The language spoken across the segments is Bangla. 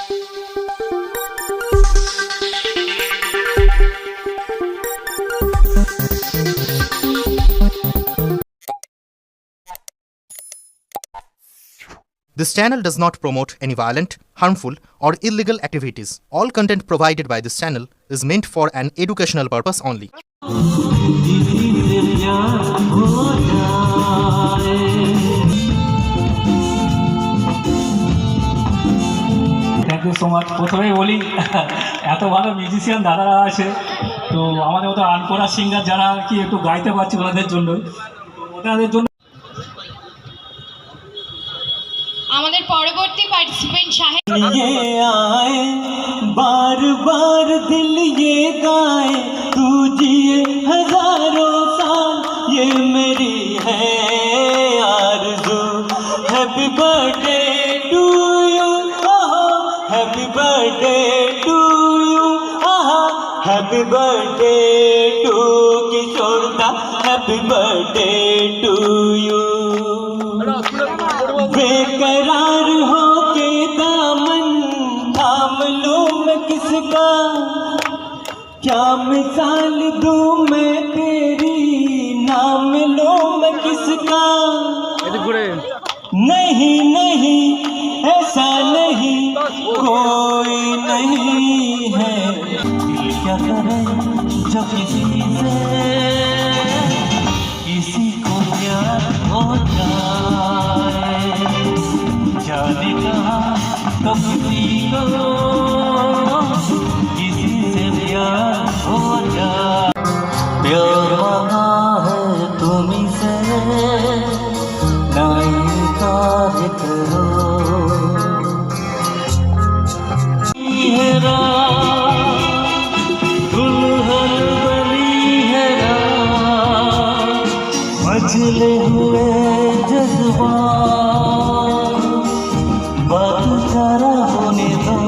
This channel does not promote any violent, harmful, or illegal activities. All content provided by this channel is meant for an educational purpose only. Thank you so much. প্রথমেই বলি এত ভালো মিউজিশিয়ান দাদারা আছে, তো আমাদের মতো আনকোরা সিঙ্গার যারা কি একটু গাইতে পারছে ওনাদের জন্য, আমাদের পরবর্তী পার্টিসিপেন্ট সাহেব ये आए बार बार दिल ये गाए तू जिए हजारों साल ये मेरी है आरज़ू। Happy birthday to you happy birthday to you happy birthday to Kishore da happy birthday to you. बेकरार हो के दामन थाम लो मैं किसका, क्या मिसाल दूं मैं तेरी नाम लो मैं किसका। नहीं नहीं ऐसा नहीं कोई नहीं है, दिल क्या करे जो किसी से किसी को प्यार हो जाए, जाने कहा तो किसी को किसी से प्यार हो जाए। प्यार मांगा है तुम्हीं से ना इनकार करो, दुल्हन बनी है रात, मचले हुए जज्बात बात सारा होने दो।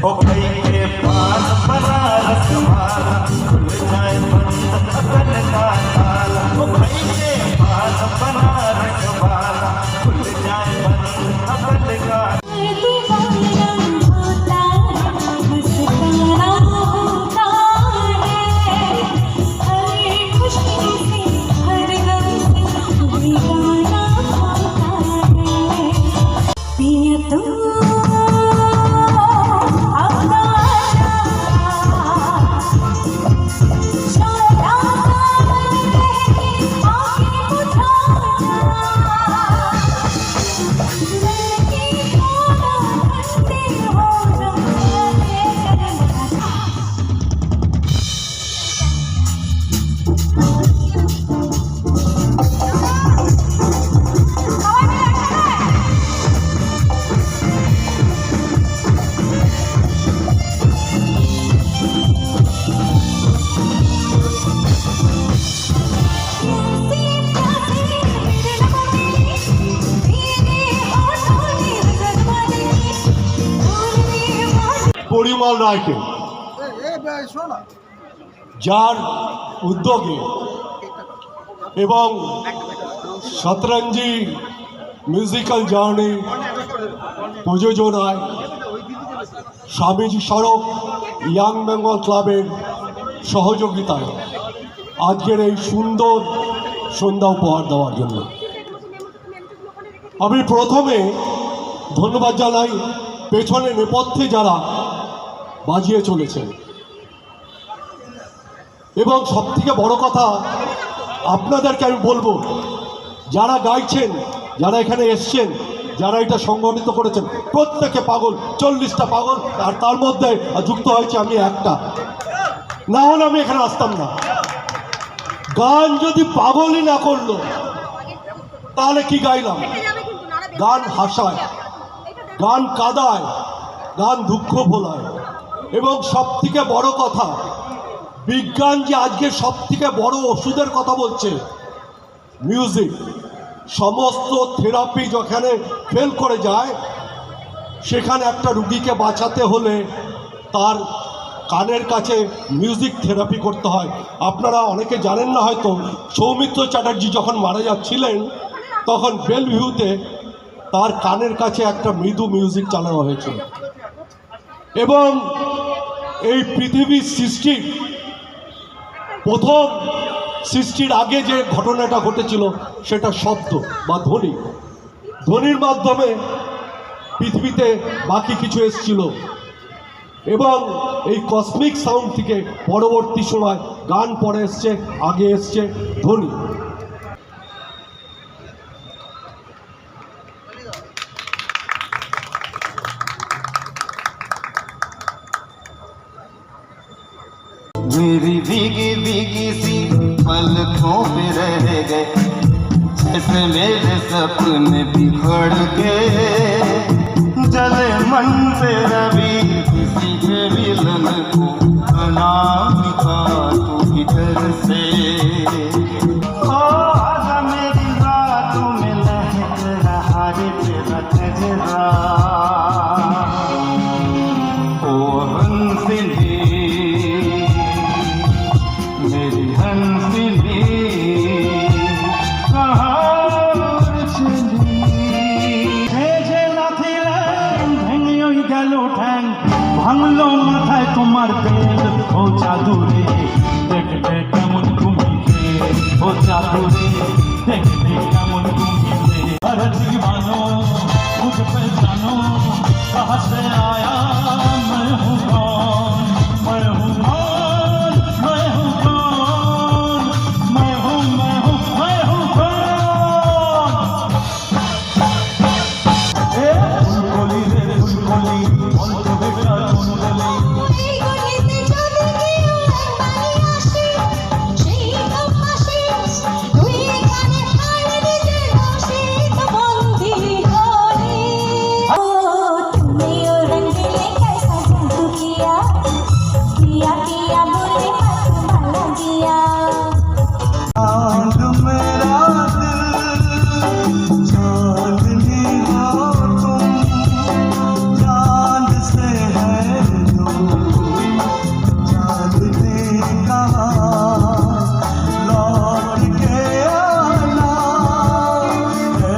ओ भाई के पास बना रखवाला खुल जाए बंद अकल का ताला, ओ भाई के पास बना रखवाला खुल जाए बंद अकल का। পরিমল রায়কে, যার উদ্যোগে এবং শতরঞ্জি মিউজিক্যাল জার্নি প্রযোজনায় স্বামীজি সড়ক ইয়াং বেঙ্গল ক্লাবের সহযোগিতায় আজকের এই সুন্দর সন্ধ্যা উপহার দেওয়ার জন্য আমি প্রথমে ধন্যবাদ জানাই পেছনে নেপথ্যে যারা বাজিয়ে চলেছেন, এবং সবথেকে বড় কথা আপনাদেরকে আমি বলবো যারা গাইছেন, যারা এখানে এসছেন, যারা এটা সংগঠিত করেছেন প্রত্যেকে পাগল, 40টা পাগল, আর তার মধ্যে যুক্ত হয়েছে আমি একটা, না হলে আমি এখানে আসতাম না। গান যদি পাগলই না করলো তাহলে কি গাইলাম? গান হাসায়, গান কাঁদায়, গান দুঃখ ভোলায়, এবং সবথেকে বড় কথা বিজ্ঞান যে আজকে সবথেকে বড় ওষুধের কথা বলছে মিউজিক। সমস্ত থেরাপি যেখানে ফেল করে যায় সেখানে একটা রুগীকে বাঁচাতে হলে তার কানের কাছে মিউজিক থেরাপি করতে হয়। আপনারা অনেকে জানেন না হয়তো, সৌমিত্র চ্যাটার্জি যখন মারা যাচ্ছিলেন তখন বেলভিউতে তার কানের কাছে একটা মৃদু মিউজিক চালানো হয়েছিল। এবং এই পৃথিবীর প্রথম সৃষ্টির আগে যে ঘটনাটা ঘটেছিল সেটা শব্দ বা ধ্বনি। ধ্বনির মাধ্যমে পৃথিবীতে বাকি কিছু এসেছিল এবং এই কসমিক সাউন্ড থেকে পরবর্তী সময় গান পরে এসছে, আগে এসছে ধ্বনি। मेरी भीगी भीगी सी पलकों पे रह गए, जैसे मेरे सपने बिखर के जले मन पे रवि किसी के विलन को बना दिखा तू भीतर से। ओ आजा मेरी रातों में लहक रहा रे तेरा गजरा, ओ हंसनी मेरी हंसनी कहाँ चली। যে লাথিলেন ভেঙে গেল ঠ্যাং, ভাঙলো মাথায় তোমার বেল। ও জাদুরে দেখবে কেমন তুমি ও জাদুরে দেখবে কেমন তুমি हर दीवानो मुझ पे जानो कहाँ से आया मैं हूँ कौन, मैं हूँ कौन, मैं हूँ कौन, मैं हूँ मैं हूँ मैं हूँ कौन। ए फुलकली रे फुलकली बोलते बेटा फुलकली। এই গলিতে যদি কেউ একবারই আসে, সেই তো হাসে, তুই এখানে হার নিজের বসে তো বন্দি হলে। ও তুমি ও রঙ্গিলে कैसा जादू किया, किया किया बोले मत भला जिया। चांद मेरा दिल चांदनी हो तुम, चांद से है दूर चांदनी कहाँ लौट के आना है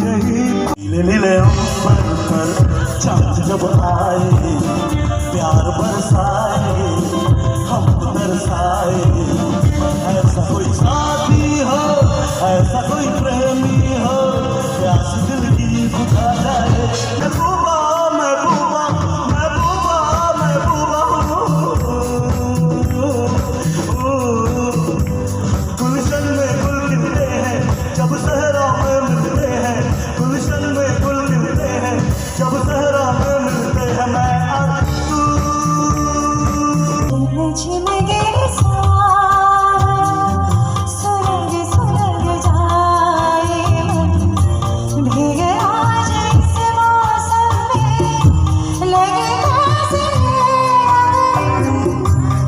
यही। नीले नीले ऊपर पर चांद जब आए, प्यार बरसाए हम तरसाए। ऐसा कोई साथी हो, ऐसा कोई प्रेमी हो, प्यास दिल की बुझा जाए। महबूबा महबूबा महबूबा महबूबा गुलशन में गुल खिलते हैं जब सहरा में मिलते हैं, गुलशन में गुल खिलते हैं जब सहरा में मिलते हैं। मैं और तू झिम गिर सावन सुरंग सुरंग जाए मन, भीग आज इस मौसम में लगे फासले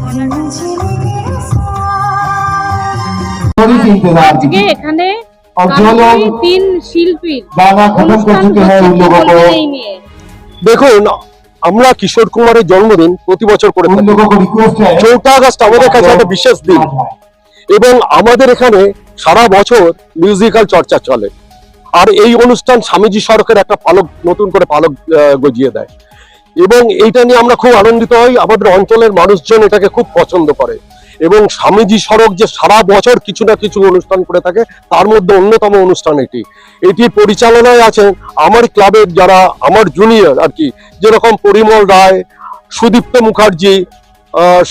अगर झिम गिर सावन। আজকে এখানে কারিগরি তিন শিল্পীর অনুষ্ঠান হচ্ছে, কি বলবেন এই নিয়ে? দেখুন, আমরা কিশোর কুমারের জন্মদিন প্রতি বছর করে থাকি। 4 আগস্ট আমাদের কাছে একটা বিশেষ দিন এবং আমাদের এখানে সারা বছর মিউজিক্যাল চর্চা চলে। আর এই অনুষ্ঠান স্বামীজি সড়কের একটা পালক নতুন করে পালক গজিয়ে দেয় এবং এইটা নিয়ে আমরা খুব আনন্দিত হই। আমাদের অঞ্চলের মানুষজন এটাকে খুব পছন্দ করে এবং স্বামীজি সড়ক যে সারা বছর কিছু না কিছু অনুষ্ঠান করে থাকে, তার মধ্যে অন্যতম অনুষ্ঠান এটি পরিচালনায় আছেন আমার ক্লাবের যারা আমার জুনিয়র আর কি, যেরকম পরিমল রায়, সুদীপ্ত মুখার্জি,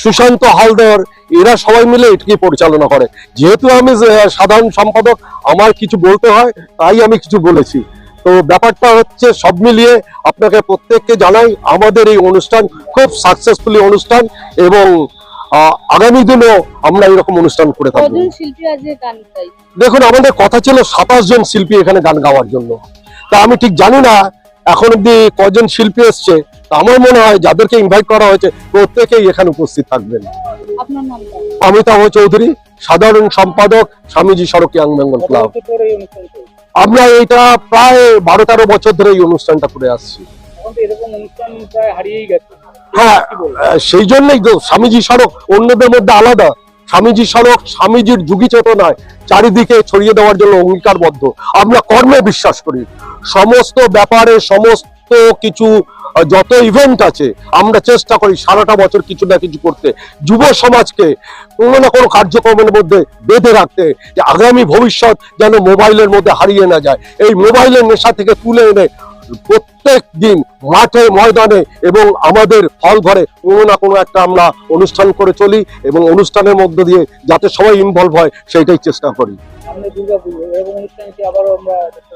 সুশান্ত হালদার, এরা সবাই মিলে এটিকে পরিচালনা করে। যেহেতু আমি সাধারণ সম্পাদক, আমার কিছু বলতে হয়, তাই আমি কিছু বলেছি। তো ব্যাপারটা হচ্ছে সব মিলিয়ে আপনাকে প্রত্যেককে জানাই আমাদের এই অনুষ্ঠান খুব সাকসেসফুলি অনুষ্ঠান এবং আগামী দিনেও আমরা এরকম অনুষ্ঠান করে থাকবো। কজন শিল্পী আজকে গান গাইছে? দেখুন, আমাদের কথা ছিল 27 জন শিল্পী এখানে গান গাওয়ার জন্য। তা আমি ঠিক জানি না এখন অব্দি কজন শিল্পী এসছে। আমার মনে হয় যাদেরকে ইনভাইট করা হয়েছে প্রত্যেকেই এখানে উপস্থিত থাকবেন। আপনার নামটা? অমিতাভ চৌধুরী, সাধারণ সম্পাদক, স্বামীজি সড়ক ইয়াং বেঙ্গল ক্লাব। আমরা এটা প্রায় 12-13 বছর ধরে এই অনুষ্ঠানটা করে আসছি। হ্যাঁ, সেই জন্যই তো স্বামীজি সড়ক অন্যদের মধ্যে আলাদা। স্বামীজি স্মারক স্বামীজির যুগী চেতনায় চারিদিকে ছড়িয়ে দেওয়ার জন্য অঙ্গীকারবদ্ধ। আমরা কর্মে বিশ্বাস করি। সমস্ত ব্যাপারে সমস্ত কিছু যত ইভেন্ট আছে আমরা চেষ্টা করি সারাটা বছর কিছু না কিছু করতে, যুব সমাজকে কোনো না কোনো কার্যক্রমের মধ্যে বেঁধে রাখতে, যে আগামী ভবিষ্যৎ যেন মোবাইলের মধ্যে হারিয়ে না যায়। এই মোবাইলের নেশা থেকে তুলে এনে প্রত্যেক দিন মাঠে ময়দানে এবং আমাদের হল ঘরে কোনো না কোনো একটা আমরা অনুষ্ঠান করে চলি এবং অনুষ্ঠানের মধ্য দিয়ে যাতে সবাই ইনভলভ হয় সেইটাই চেষ্টা করি।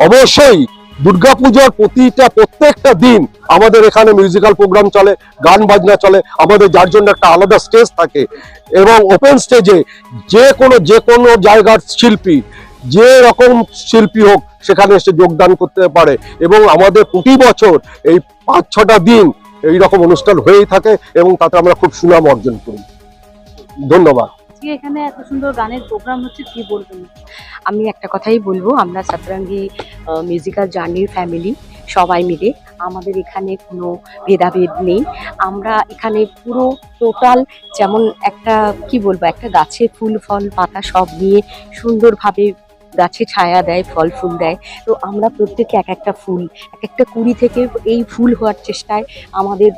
অবশ্যই দুর্গাপূজার প্রত্যেকটা দিন আমাদের এখানে মিউজিক্যাল প্রোগ্রাম চলে, গান বাজনা চলে। আমাদের যার জন্য একটা আলাদা স্টেজ থাকে এবং ওপেন স্টেজে যে কোনো জায়গার শিল্পী, যে রকম শিল্পী হোক সেখানে এসে যোগদান করতে পারে এবং আমাদের প্রতি বছর এই 5-6টা দিন এই রকম অনুষ্ঠান হয়েই থাকে এবং তাতে আমরা খুব সুনাম অর্জন করি। ধন্যবাদ। এখানে এত সুন্দর গানের প্রোগ্রাম হচ্ছে, কি বলবেন? আমি একটা কথাই বলবো, আমরা সাতরঙ্গী মিউজিক্যাল জার্নির ফ্যামিলি সবাই মিলে, আমাদের এখানে কোনো ভেদাভেদ নেই। আমরা এখানে পুরো টোটাল যেমন একটা কি বলবো, একটা গাছে ফুল ফল পাতা সব নিয়ে সুন্দরভাবে গাছে ছায়া দেয়, ফল ফুল দেয়। তো আমরা প্রত্যেকে এক একটা ফুল, এক একটা কুড়ি থেকে এই ফুল হওয়ার চেষ্টায় আমাদের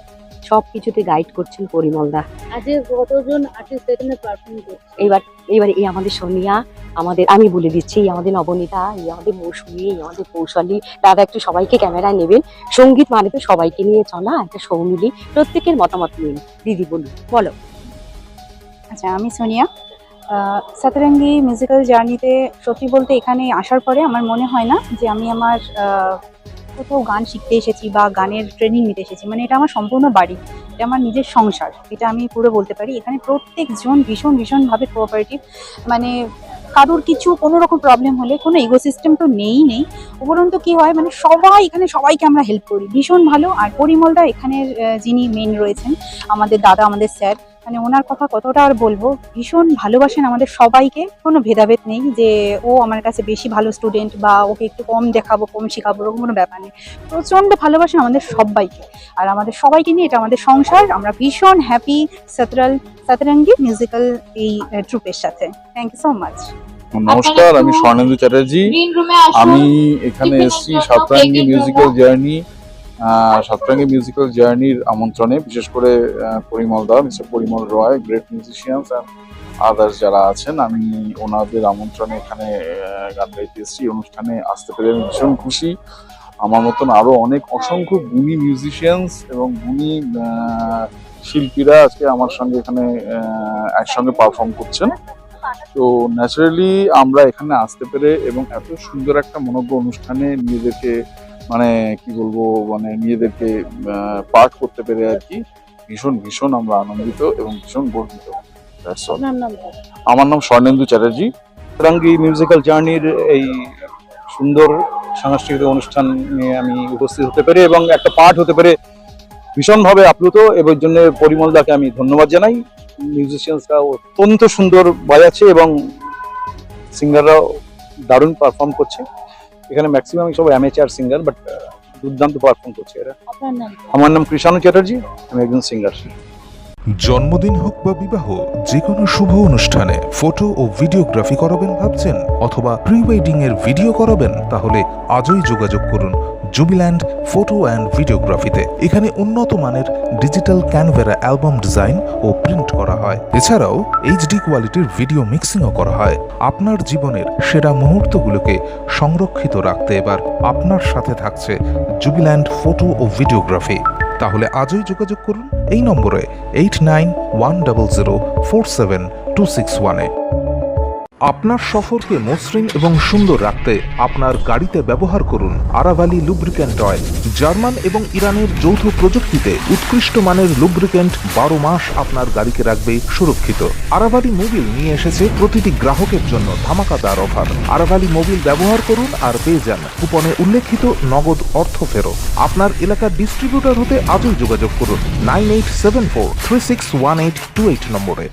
সব কিছুতে গাইড করছেন পরিমলদা। আজকে কতজন আর্টিস্ট এখানে পারফর্ম করছে? এইবার এই আমাদের সোনিয়া, আমাদের আমি বলে দিচ্ছি, এই আমাদের নবনীতা, এই আমাদের মৌসুমী, এই আমাদের কৌশলী। দাদা একটু সবাইকে ক্যামেরায় নেবেন। সঙ্গীত মানে তো সবাইকে নিয়ে চলা, একটা সৌমিলি, প্রত্যেকের মতামত নিন। দিদি বলো। আচ্ছা, আমি সোনিয়া। সাতরঙ্গী মিউজিক্যাল জার্নিতে সত্যি বলতে এখানে আসার পরে আমার মনে হয় না যে আমি আমার কোথাও গান শিখতে এসেছি বা গানের ট্রেনিং নিতে এসেছি। মানে এটা আমার সম্পূর্ণ বাড়ি, এটা আমার নিজের সংসার, এটা আমি পুরো বলতে পারি। এখানে প্রত্যেকজন ভীষণভাবে কোঅপারেটিভ। মানে কারোর কিছু কোনো রকম প্রবলেম হলে কোনো ইগোসিস্টেম তো নেই। উপরন্তু কি হয়, মানে সবাই এখানে সবাইকে আমরা হেল্প করি, ভীষণ ভালো। আর পরিমলদা এখানের যিনি মেন রয়েছেন, আমাদের দাদা, আমাদের স্যার, মানে ওনার কথা কতটা আর বলবো, ভীষণ ভালোবাসেন আমাদের সবাইকে। কোনো ভেদাভেদ নেই যে ও আমার কাছে বেশি ভালো স্টুডেন্ট বা ওকে একটু কম দেখাবো, কম শেখাবো, ওরকম কোনো ব্যাপার নেই। প্রচণ্ড ভালোবাসেন আমাদের সবাইকে, আর আমাদের সবাইকে নিয়ে এটা আমাদের সংসার। আমরা ভীষণ হ্যাপি সাতরঙ্গী মিউজিক্যাল এই ট্রুপের সাথে। Thank you so much. নমস্কার, আমি স্বর্ণেন্দু চ্যাটার্জি। আমি এখানে এসেছি সাতরঙ্গী মিউজিক্যাল জার্নির আমন্ত্রণে, বিশেষ করে পরিমলদা, mister Parimal Roy, great musicians and others যারা আছেন, আমি ওনাদের আমন্ত্রণে এখানে গান গাইতে এসেছি। অনুষ্ঠানে আসতে পেরে আমি ভীষণ খুশি। আমার মতন আরো অনেক অসংখ্য গুণী মিউজিশিয়ানস এবং গুণী শিল্পীরা আজকে আমার সঙ্গে এখানে একসঙ্গে পারফর্ম করছেন। তো ন্যাচারালি আমরা এখানে আসতে পেরে এবং এত সুন্দর একটা মনোজ্ঞ অনুষ্ঠানে নিজেদেরকে নিজেদেরকে পাঠ করতে পেরে আর কি ভীষণ আমরা আনন্দিত এবং ভীষণ গর্বিত। আমার নাম স্বর্ণেন্দু চ্যাটার্জি। সাতরঙ্গী মিউজিক্যাল জার্নির এই সুন্দর সাংস্কৃতিক অনুষ্ঠান নিয়ে আমি উপস্থিত হতে পেরে এবং একটা পাঠ হতে পেরে ভীষণভাবে আপ্লুত। এর জন্য পরিমলদাকে আমি ধন্যবাদ জানাই। মিউজিশিয়ানসরা অত্যন্ত সুন্দর বাজাচ্ছে এবং সিঙ্গাররাও দারুণ পারফর্ম করছে। এখানে ম্যাক্সিমাম সব অ্যামেচার সিঙ্গার, বাট দুর্দান্ত পারফর্ম করছে এরা। আমার নাম কৃষাণু চ্যাটার্জি, আমি একজন সিঙ্গার। জন্মদিন হোক বা বিবাহ, যে কোনো শুভ অনুষ্ঠানে ফটো ও ভিডিওগ্রাফি করাবেন ভাবছেন, অথবা প্রি ওয়েডিং এর ভিডিও করাবেন, তাহলে আজই যোগাযোগ করুন জুবিল্যান্ড ফটো অ্যান্ড ভিডিওগ্রাফিতে। এখানে উন্নত মানের ডিজিটাল ক্যানভেরা অ্যালবাম ডিজাইন ও প্রিন্ট করা হয়। এছাড়াও এইচডি কোয়ালিটির ভিডিও মিক্সিংও করা হয়। আপনার জীবনের সেরা মুহূর্তগুলোকে সংরক্ষিত রাখতে এবার আপনার সাথে থাকছে জুবিল্যান্ড ফটো ও ভিডিওগ্রাফি। তাহলে আজই যোগাযোগ করুন এই নম্বরে 8910047261-এ। আপনার সফরকে মসৃণ এবং সুন্দর রাখতে আপনার গাড়িতে ব্যবহার করুন আরাভালি লুব্রিক্যান্ট অয়েল। জার্মান এবং ইরানের যৌথ প্রযুক্তিতে উৎকৃষ্ট মানের লুব্রিক্যান্ট 12 মাস আপনার গাড়িকে রাখবে সুরক্ষিত। আরাভালি মোবিল নিয়ে এসেছে প্রতিটি গ্রাহকের জন্য ধামাকাদার অফার। আরাভালি মোবিল ব্যবহার করুন আর পেয়ে যান কুপনে উল্লেখিত নগদ অর্থ ফেরত। আপনার এলাকার ডিস্ট্রিবিউটর হতে আজই যোগাযোগ করুন 9874361828 নম্বরে।